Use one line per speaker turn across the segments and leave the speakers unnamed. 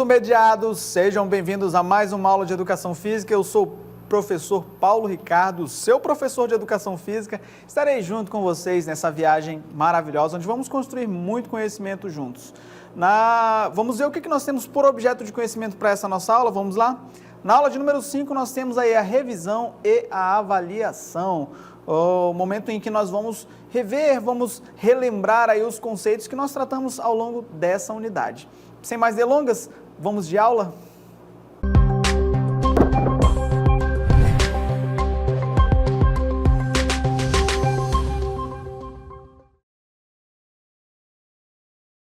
Mediados, sejam bem-vindos a mais uma aula de Educação Física. Eu sou o professor Paulo Ricardo, seu professor de Educação Física. Estarei junto com vocês nessa viagem maravilhosa, onde vamos construir muito conhecimento juntos. Vamos ver o que nós temos por objeto de conhecimento para essa nossa aula, vamos lá? Na aula de número 5, nós temos aí a revisão e a avaliação. O momento em que nós vamos rever, vamos relembrar aí os conceitos que nós tratamos ao longo dessa unidade. Sem mais delongas, vamos de aula?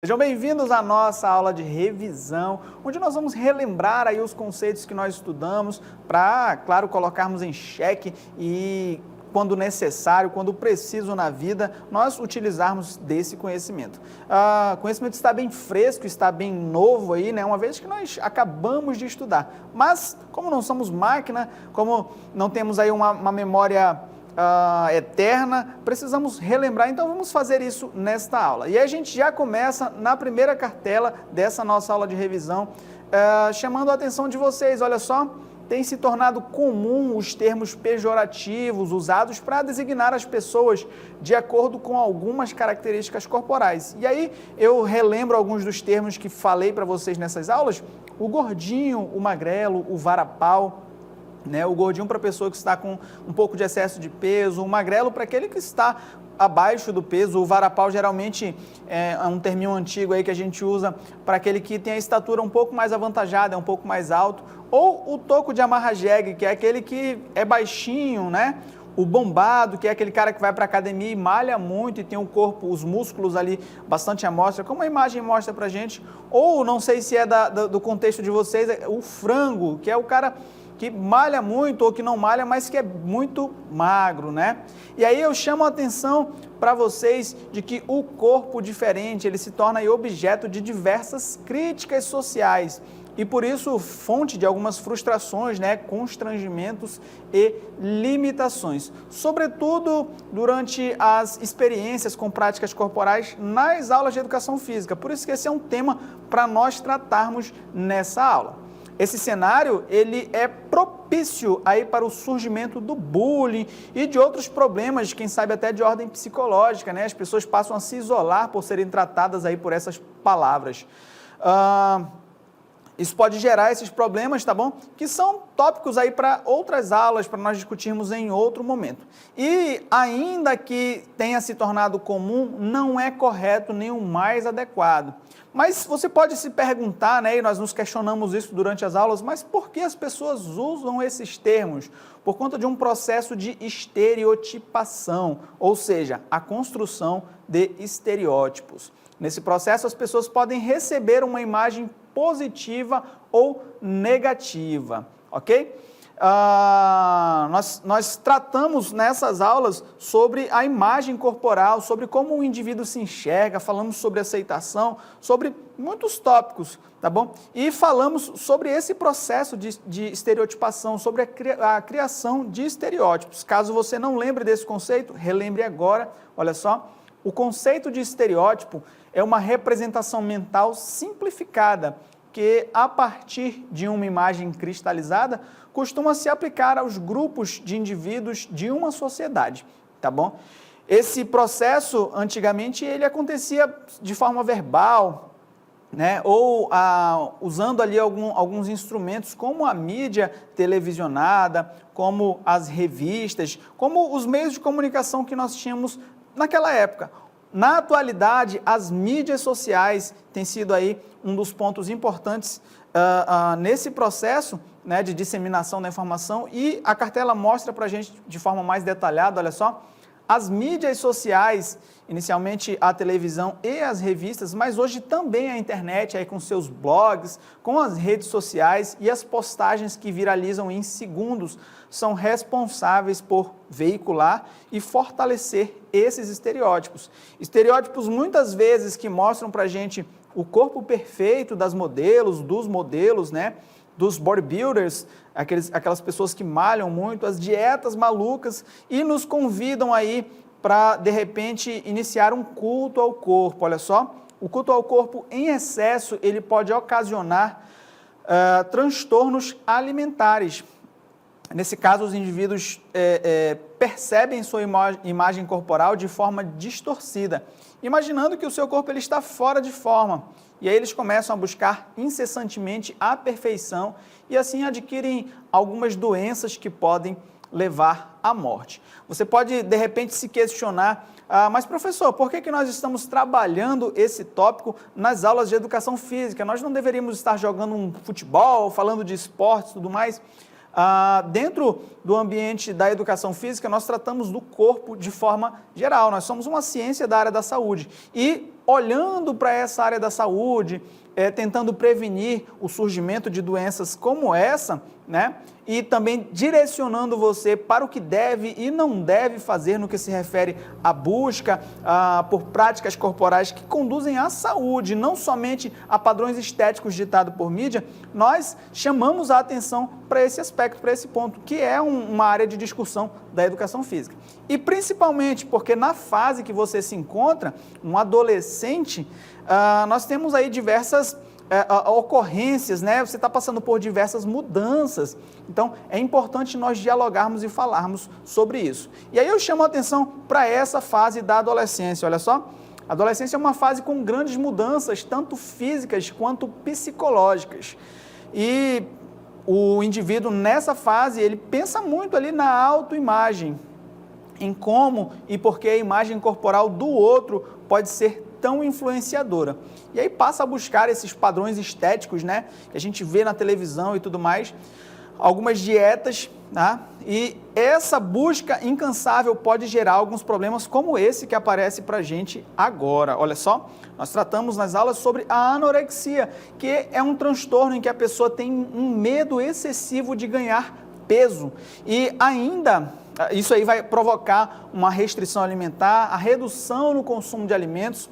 Sejam bem-vindos à nossa aula de revisão, onde nós vamos relembrar aí os conceitos que nós estudamos para, claro, colocarmos em xeque e, quando necessário, quando preciso na vida, nós utilizarmos desse conhecimento. O conhecimento está bem fresco, está bem novo aí, né? Uma vez que nós acabamos de estudar. Mas, como não somos máquina, como não temos aí uma memória eterna, precisamos relembrar, então vamos fazer isso nesta aula. E aí a gente já começa na primeira cartela dessa nossa aula de revisão, chamando a atenção de vocês, olha só, tem se tornado comum os termos pejorativos usados para designar as pessoas de acordo com algumas características corporais. E aí eu relembro alguns dos termos que falei para vocês nessas aulas, o gordinho, o magrelo, o varapau, né? O gordinho para a pessoa que está com um pouco de excesso de peso, o magrelo para aquele que está abaixo do peso, o varapau geralmente é um terminho antigo aí que a gente usa para aquele que tem a estatura um pouco mais avantajada, é um pouco mais alto, ou o toco de amarra-jegue, que é aquele que é baixinho, né? O bombado, que é aquele cara que vai para a academia e malha muito e tem o corpo, os músculos ali bastante à mostra, como a imagem mostra para a gente, ou não sei se é do contexto de vocês, o frango, que é o cara que malha muito ou que não malha, mas que é muito magro, né? E aí eu chamo a atenção para vocês de que o corpo diferente, ele se torna aí objeto de diversas críticas sociais e por isso fonte de algumas frustrações, né, constrangimentos e limitações, sobretudo durante as experiências com práticas corporais nas aulas de educação física. Por isso que esse é um tema para nós tratarmos nessa aula. Esse cenário, ele é propício aí para o surgimento do bullying e de outros problemas, quem sabe até de ordem psicológica, né? As pessoas passam a se isolar por serem tratadas aí por essas palavras. Isso pode gerar esses problemas, tá bom? Que são tópicos aí para outras aulas, para nós discutirmos em outro momento. E ainda que tenha se tornado comum, não é correto nem o mais adequado. Mas você pode se perguntar, né, e nós nos questionamos isso durante as aulas, mas por que as pessoas usam esses termos? Por conta de um processo de estereotipação, ou seja, a construção de estereótipos. Nesse processo, as pessoas podem receber uma imagem positiva ou negativa, ok? Nós tratamos nessas aulas sobre a imagem corporal, sobre como o indivíduo se enxerga, falamos sobre aceitação, sobre muitos tópicos, tá bom? E falamos sobre esse processo de estereotipação, sobre a criação de estereótipos. Caso você não lembre desse conceito, relembre agora, olha só. O conceito de estereótipo é uma representação mental simplificada que, a partir de uma imagem cristalizada, costuma se aplicar aos grupos de indivíduos de uma sociedade, tá bom? Esse processo, antigamente, ele acontecia de forma verbal, né? Ou usando ali alguns instrumentos, como a mídia televisionada, como as revistas, como os meios de comunicação que nós tínhamos naquela época. Na atualidade, as mídias sociais têm sido aí um dos pontos importantes nesse processo, né, de disseminação da informação, e a cartela mostra para a gente de forma mais detalhada, olha só, as mídias sociais, inicialmente a televisão e as revistas, mas hoje também a internet, aí com seus blogs, com as redes sociais e as postagens que viralizam em segundos, são responsáveis por veicular e fortalecer esses estereótipos. Estereótipos muitas vezes que mostram para a gente o corpo perfeito dos modelos, né? Dos bodybuilders, aquelas pessoas que malham muito, as dietas malucas e nos convidam aí para, de repente, iniciar um culto ao corpo. Olha só, o culto ao corpo em excesso, ele pode ocasionar transtornos alimentares. Nesse caso, os indivíduos percebem sua imagem corporal de forma distorcida, imaginando que o seu corpo ele está fora de forma. E aí eles começam a buscar incessantemente a perfeição e assim adquirem algumas doenças que podem levar à morte. Você pode, de repente, se questionar, mas professor, por que nós estamos trabalhando esse tópico nas aulas de educação física? Nós não deveríamos estar jogando um futebol, falando de esportes e tudo mais? Dentro do ambiente da educação física, nós tratamos do corpo de forma geral, nós somos uma ciência da área da saúde e olhando para essa área da saúde, tentando prevenir o surgimento de doenças como essa, né? E também direcionando você para o que deve e não deve fazer no que se refere à busca por práticas corporais que conduzem à saúde, não somente a padrões estéticos ditados por mídia, nós chamamos a atenção para esse aspecto, para esse ponto, que é uma área de discussão da educação física. E principalmente porque na fase que você se encontra, um adolescente, nós temos aí diversas ocorrências, né? Você está passando por diversas mudanças, então é importante nós dialogarmos e falarmos sobre isso. E aí eu chamo a atenção para essa fase da adolescência, olha só, a adolescência é uma fase com grandes mudanças, tanto físicas quanto psicológicas, e o indivíduo nessa fase, ele pensa muito ali na autoimagem, em como e por que a imagem corporal do outro pode ser tão influenciadora. E aí passa a buscar esses padrões estéticos, né, que a gente vê na televisão e tudo mais, algumas dietas, tá? E essa busca incansável pode gerar alguns problemas como esse que aparece para a gente agora. Olha só, nós tratamos nas aulas sobre a anorexia, que é um transtorno em que a pessoa tem um medo excessivo de ganhar peso e ainda isso aí vai provocar uma restrição alimentar, a redução no consumo de alimentos,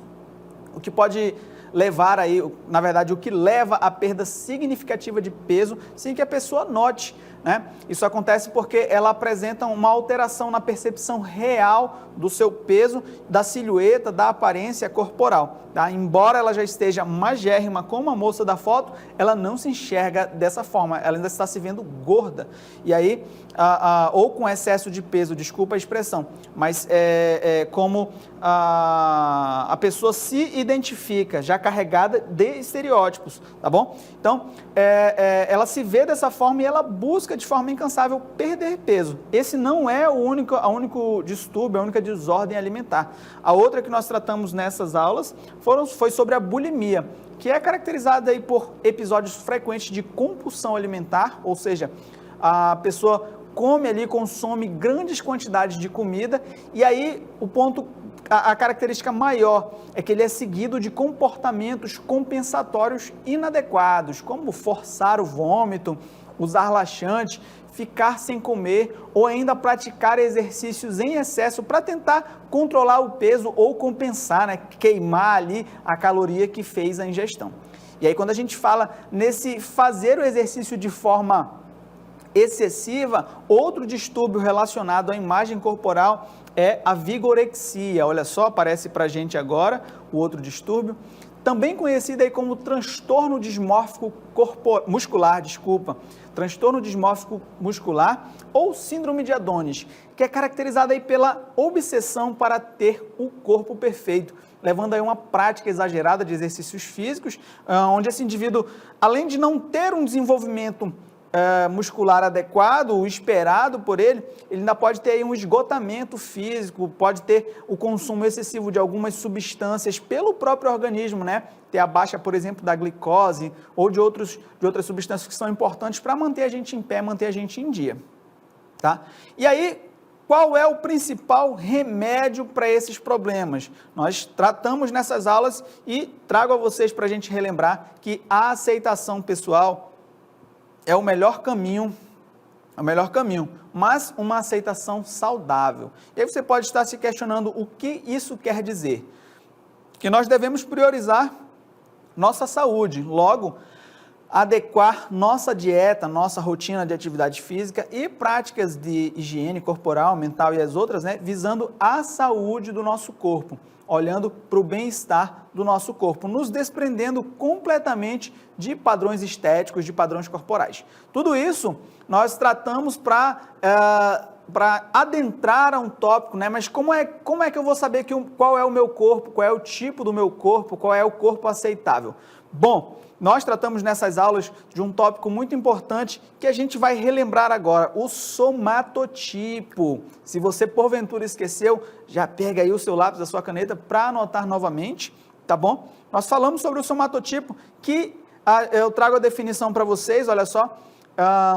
o que pode levar aí, na verdade, o que leva à perda significativa de peso sem que a pessoa note, né? Isso acontece porque ela apresenta uma alteração na percepção real do seu peso, da silhueta, da aparência corporal, tá? Embora ela já esteja magérrima como a moça da foto, ela não se enxerga dessa forma, ela ainda está se vendo gorda. E aí, ou com excesso de peso, desculpa a expressão, mas como a pessoa se identifica, já carregada de estereótipos, tá bom? Então, ela se vê dessa forma e ela busca de forma incansável perder peso. Esse não é o único distúrbio, a única desordem alimentar. A outra que nós tratamos nessas aulas foi sobre a bulimia, que é caracterizada aí por episódios frequentes de compulsão alimentar, ou seja, a pessoa come ali, consome grandes quantidades de comida e aí a característica maior é que ele é seguido de comportamentos compensatórios inadequados, como forçar o vômito, usar laxante, ficar sem comer ou ainda praticar exercícios em excesso para tentar controlar o peso ou compensar, né, queimar ali a caloria que fez a ingestão. E aí quando a gente fala nesse fazer o exercício de forma excessiva, outro distúrbio relacionado à imagem corporal é a vigorexia. Olha só, aparece para a gente agora o outro distúrbio, também conhecido aí como transtorno dismórfico muscular, transtorno dismórfico muscular ou síndrome de Adonis, que é caracterizado aí pela obsessão para ter o corpo perfeito, levando aí uma prática exagerada de exercícios físicos, onde esse indivíduo, além de não ter um desenvolvimento muscular adequado, o esperado por ele ainda pode ter aí um esgotamento físico, pode ter o consumo excessivo de algumas substâncias pelo próprio organismo, né? Ter a baixa, por exemplo, da glicose ou de outras substâncias que são importantes para manter a gente em pé, manter a gente em dia, tá? E aí, qual é o principal remédio para esses problemas? Nós tratamos nessas aulas e trago a vocês para a gente relembrar que a aceitação pessoal é o melhor caminho, mas uma aceitação saudável. E aí você pode estar se questionando o que isso quer dizer. Que nós devemos priorizar nossa saúde, logo, adequar nossa dieta, nossa rotina de atividade física e práticas de higiene corporal, mental e as outras, né, visando a saúde do nosso corpo. olhando para o bem-estar do nosso corpo, nos desprendendo completamente de padrões estéticos, de padrões corporais. Tudo isso nós tratamos para adentrar a um tópico, né? Mas como é que eu vou saber qual é o meu corpo, qual é o tipo do meu corpo, qual é o corpo aceitável? Bom, nós tratamos nessas aulas de um tópico muito importante que a gente vai relembrar agora, o somatotipo. Se você porventura esqueceu, já pega aí o seu lápis, a sua caneta para anotar novamente, tá bom? Nós falamos sobre o somatotipo, que eu trago a definição para vocês, olha só.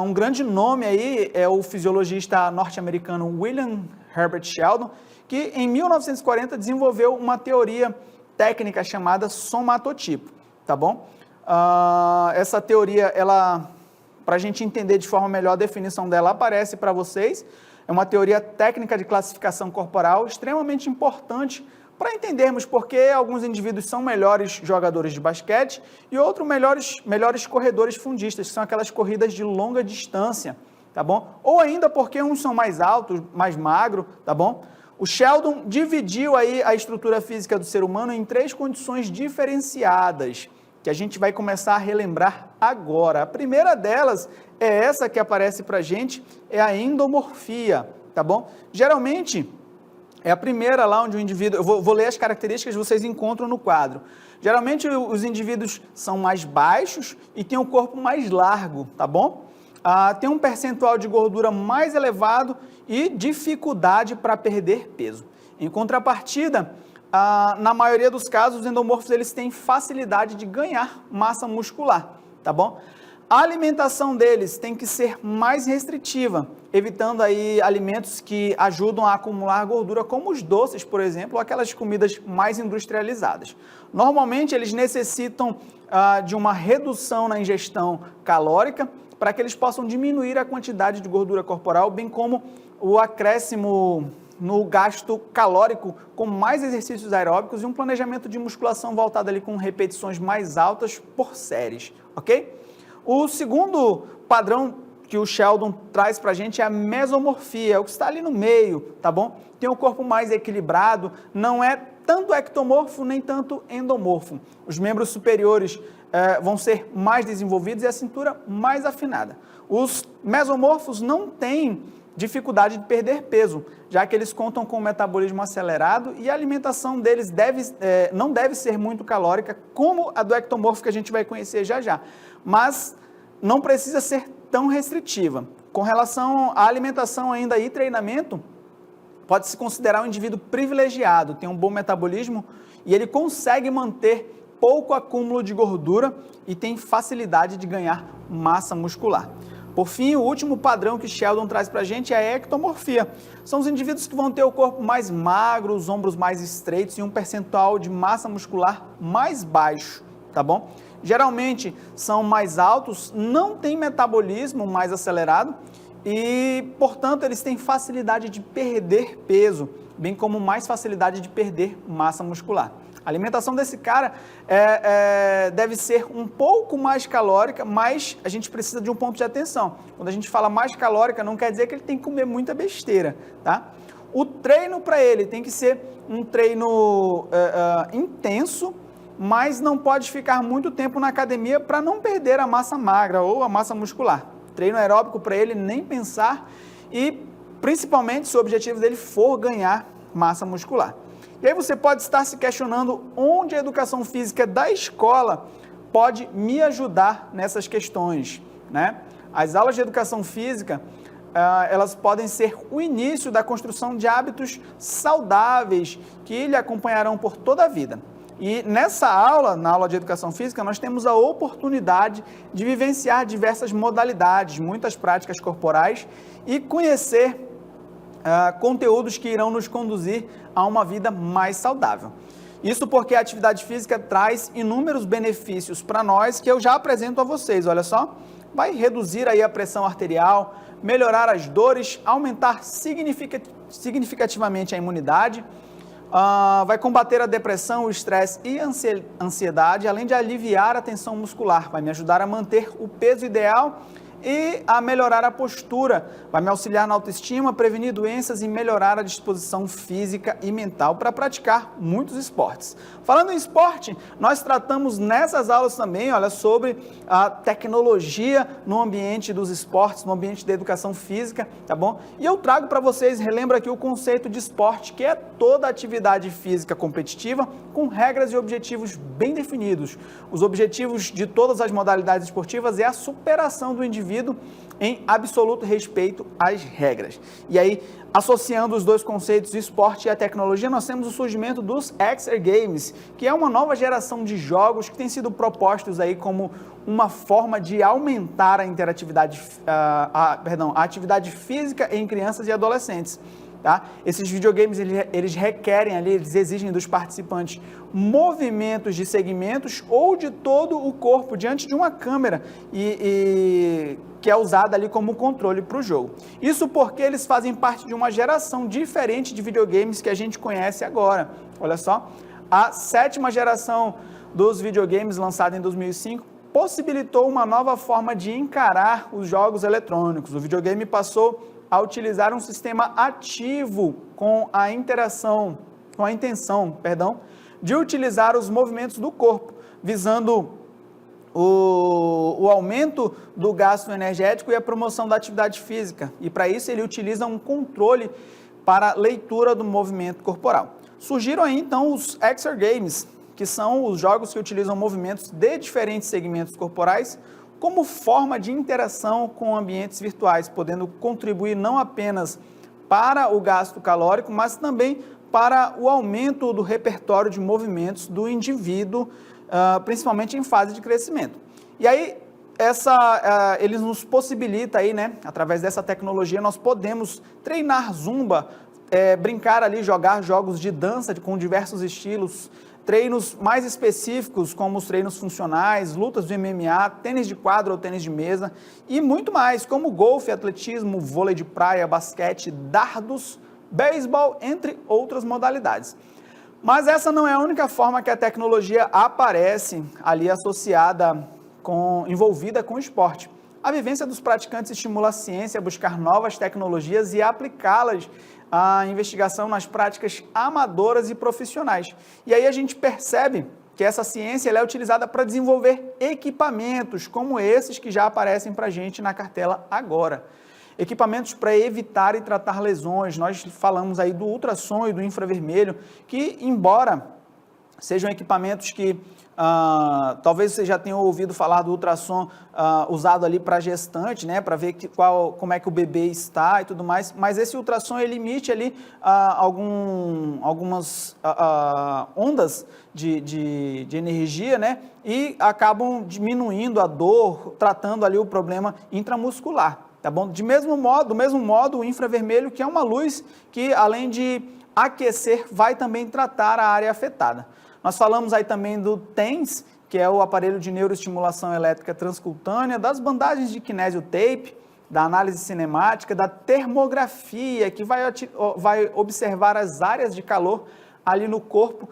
Um grande nome aí é o fisiologista norte-americano William Herbert Sheldon, que em 1940 desenvolveu uma teoria técnica chamada somatotipo, tá bom? Essa teoria, para a gente entender de forma melhor a definição dela, aparece para vocês. É uma teoria técnica de classificação corporal extremamente importante para entendermos por que alguns indivíduos são melhores jogadores de basquete e outros melhores corredores fundistas, que são aquelas corridas de longa distância, tá bom? Ou ainda porque uns são mais altos, mais magros, tá bom? O Sheldon dividiu aí a estrutura física do ser humano em 3 condições diferenciadas, que a gente vai começar a relembrar agora. A primeira delas é essa que aparece para a gente, é a endomorfia, tá bom? Geralmente, é a primeira lá onde o indivíduo... Eu vou ler as características que vocês encontram no quadro. Geralmente, os indivíduos são mais baixos e têm o corpo mais largo, tá bom? Tem um percentual de gordura mais elevado e dificuldade para perder peso. Em contrapartida, na maioria dos casos, os endomorfos eles têm facilidade de ganhar massa muscular, tá bom? A alimentação deles tem que ser mais restritiva, evitando aí alimentos que ajudam a acumular gordura, como os doces, por exemplo, ou aquelas comidas mais industrializadas. Normalmente, eles necessitam de uma redução na ingestão calórica para que eles possam diminuir a quantidade de gordura corporal, bem como o acréscimo no gasto calórico com mais exercícios aeróbicos e um planejamento de musculação voltado ali com repetições mais altas por séries, ok? O segundo padrão que o Sheldon traz para a gente é a mesomorfia, é o que está ali no meio, tá bom? Tem o corpo mais equilibrado, não é tanto ectomorfo nem tanto endomorfo. Os membros superiores vão ser mais desenvolvidos e a cintura mais afinada. Os mesomorfos não têm dificuldade de perder peso, já que eles contam com um metabolismo acelerado e a alimentação deles não deve ser muito calórica, como a do ectomorfo que a gente vai conhecer já já, mas não precisa ser tão restritiva. Com relação à alimentação ainda e treinamento, pode-se considerar um indivíduo privilegiado, tem um bom metabolismo e ele consegue manter pouco acúmulo de gordura e tem facilidade de ganhar massa muscular. Por fim, o último padrão que Sheldon traz para a gente é a ectomorfia. São os indivíduos que vão ter o corpo mais magro, os ombros mais estreitos e um percentual de massa muscular mais baixo, tá bom? Geralmente são mais altos, não têm metabolismo mais acelerado e, portanto, eles têm facilidade de perder peso, bem como mais facilidade de perder massa muscular. A alimentação desse cara deve ser um pouco mais calórica, mas a gente precisa de um ponto de atenção. Quando a gente fala mais calórica, não quer dizer que ele tem que comer muita besteira, tá? O treino para ele tem que ser um treino intenso, mas não pode ficar muito tempo na academia para não perder a massa magra ou a massa muscular. Treino aeróbico para ele nem pensar e, principalmente, se o objetivo dele for ganhar massa muscular. E aí você pode estar se questionando onde a educação física da escola pode me ajudar nessas questões, né? As aulas de educação física, elas podem ser o início da construção de hábitos saudáveis que lhe acompanharão por toda a vida. E nessa aula, na aula de educação física, nós temos a oportunidade de vivenciar diversas modalidades, muitas práticas corporais e conhecer conteúdos que irão nos conduzir a uma vida mais saudável. Isso porque a atividade física traz inúmeros benefícios para nós que eu já apresento a vocês, olha só. Vai reduzir aí a pressão arterial, melhorar as dores, aumentar significativamente a imunidade, vai combater a depressão, o estresse e a ansiedade, além de aliviar a tensão muscular, vai me ajudar a manter o peso ideal e a melhorar a postura, vai me auxiliar na autoestima, prevenir doenças e melhorar a disposição física e mental para praticar muitos esportes. Falando em esporte, nós tratamos nessas aulas também, olha, sobre a tecnologia no ambiente dos esportes, no ambiente da educação física, tá bom? E eu trago para vocês, relembro aqui o conceito de esporte, que é toda atividade física competitiva com regras e objetivos bem definidos. Os objetivos de todas as modalidades esportivas é a superação do indivíduo em absoluto respeito às regras. E aí, associando os dois conceitos, o esporte e a tecnologia, nós temos o surgimento dos Exer Games, que é uma nova geração de jogos que têm sido propostos aí como uma forma de aumentar a interatividade, a atividade física em crianças e adolescentes. Tá? Esses videogames, eles requerem ali, eles exigem dos participantes movimentos de segmentos ou de todo o corpo diante de uma câmera que é usada ali como controle para o jogo. Isso porque eles fazem parte de uma geração diferente de videogames que a gente conhece agora. Olha só, a 7ª geração dos videogames, lançada em 2005, possibilitou uma nova forma de encarar os jogos eletrônicos. O videogame passou a utilizar um sistema ativo com a intenção, de utilizar os movimentos do corpo, visando o aumento do gasto energético e a promoção da atividade física. E para isso ele utiliza um controle para leitura do movimento corporal. Surgiram aí então os Exer Games, que são os jogos que utilizam movimentos de diferentes segmentos corporais como forma de interação com ambientes virtuais, podendo contribuir não apenas para o gasto calórico, mas também para o aumento do repertório de movimentos do indivíduo, principalmente em fase de crescimento. E aí, eles nos possibilita aí, né, através dessa tecnologia, nós podemos treinar zumba, brincar ali, jogar jogos de dança com diversos estilos, treinos mais específicos, como os treinos funcionais, lutas de MMA, tênis de quadra ou tênis de mesa e muito mais, como golfe, atletismo, vôlei de praia, basquete, dardos, beisebol, entre outras modalidades. Mas essa não é a única forma que a tecnologia aparece ali associada, envolvida com o esporte. A vivência dos praticantes estimula a ciência a buscar novas tecnologias e aplicá-las à investigação nas práticas amadoras e profissionais. E aí a gente percebe que essa ciência ela é utilizada para desenvolver equipamentos como esses que já aparecem para a gente na cartela agora. Equipamentos para evitar e tratar lesões. Nós falamos aí do ultrassom e do infravermelho, que embora sejam equipamentos que talvez você já tenha ouvido falar do ultrassom usado ali para gestante, né, para ver como é que o bebê está e tudo mais, mas esse ultrassom ele emite ali algumas ondas de energia, né, e acabam diminuindo a dor, tratando ali o problema intramuscular, tá bom? Do mesmo modo, o infravermelho, que é uma luz que além de aquecer, vai também tratar a área afetada. Nós falamos aí também do TENS, que é o aparelho de neuroestimulação elétrica transcutânea, das bandagens de kinesiotape, da análise cinemática, da termografia, que vai observar as áreas de calor ali no corpo,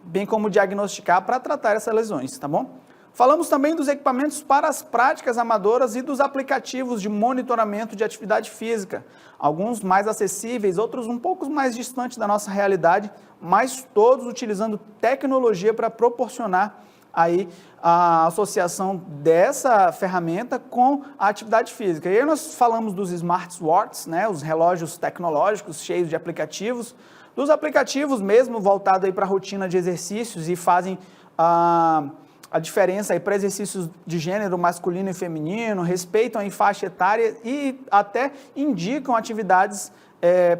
bem como diagnosticar para tratar essas lesões, tá bom? Falamos também dos equipamentos para as práticas amadoras e dos aplicativos de monitoramento de atividade física, alguns mais acessíveis, outros um pouco mais distantes da nossa realidade, mas todos utilizando tecnologia para proporcionar aí a associação dessa ferramenta com a atividade física. E aí nós falamos dos smartwatches, né, os relógios tecnológicos cheios de aplicativos, dos aplicativos mesmo voltados para a rotina de exercícios e fazem a diferença aí para exercícios de gênero masculino e feminino, respeitam a faixa etária e até indicam atividades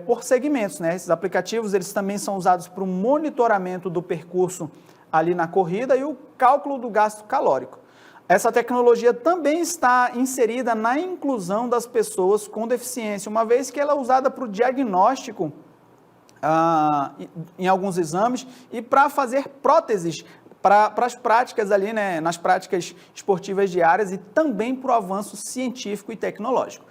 por segmentos, né? Esses aplicativos eles também são usados para o monitoramento do percurso ali na corrida e o cálculo do gasto calórico. Essa tecnologia também está inserida na inclusão das pessoas com deficiência, uma vez que ela é usada para o diagnóstico em alguns exames e para fazer próteses para as práticas ali, né, nas práticas esportivas diárias e também para o avanço científico e tecnológico.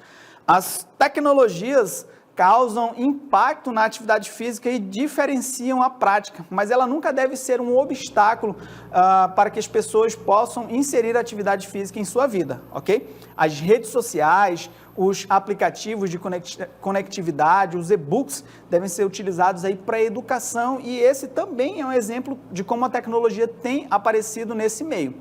As tecnologias causam impacto na atividade física e diferenciam a prática, mas ela nunca deve ser um obstáculo para que as pessoas possam inserir a atividade física em sua vida, ok? As redes sociais, os aplicativos de conectividade, os e-books devem ser utilizados aí para educação e esse também é um exemplo de como a tecnologia tem aparecido nesse meio.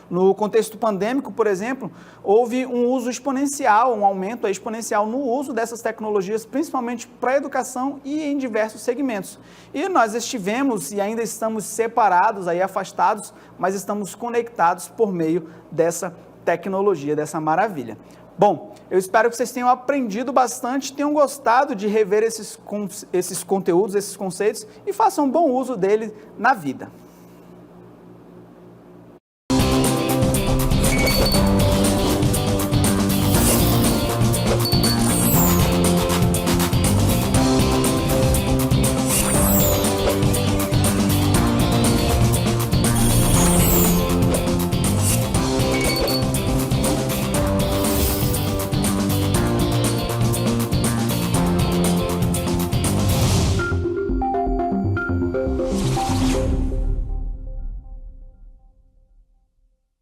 No contexto pandêmico, por exemplo, houve um uso exponencial, um aumento exponencial no uso dessas tecnologias, principalmente para a educação e em diversos segmentos. E nós estivemos e ainda estamos separados, aí afastados, mas estamos conectados por meio dessa tecnologia, dessa maravilha. Bom, eu espero que vocês tenham aprendido bastante, tenham gostado de rever esses conteúdos, esses conceitos e façam um bom uso dele na vida.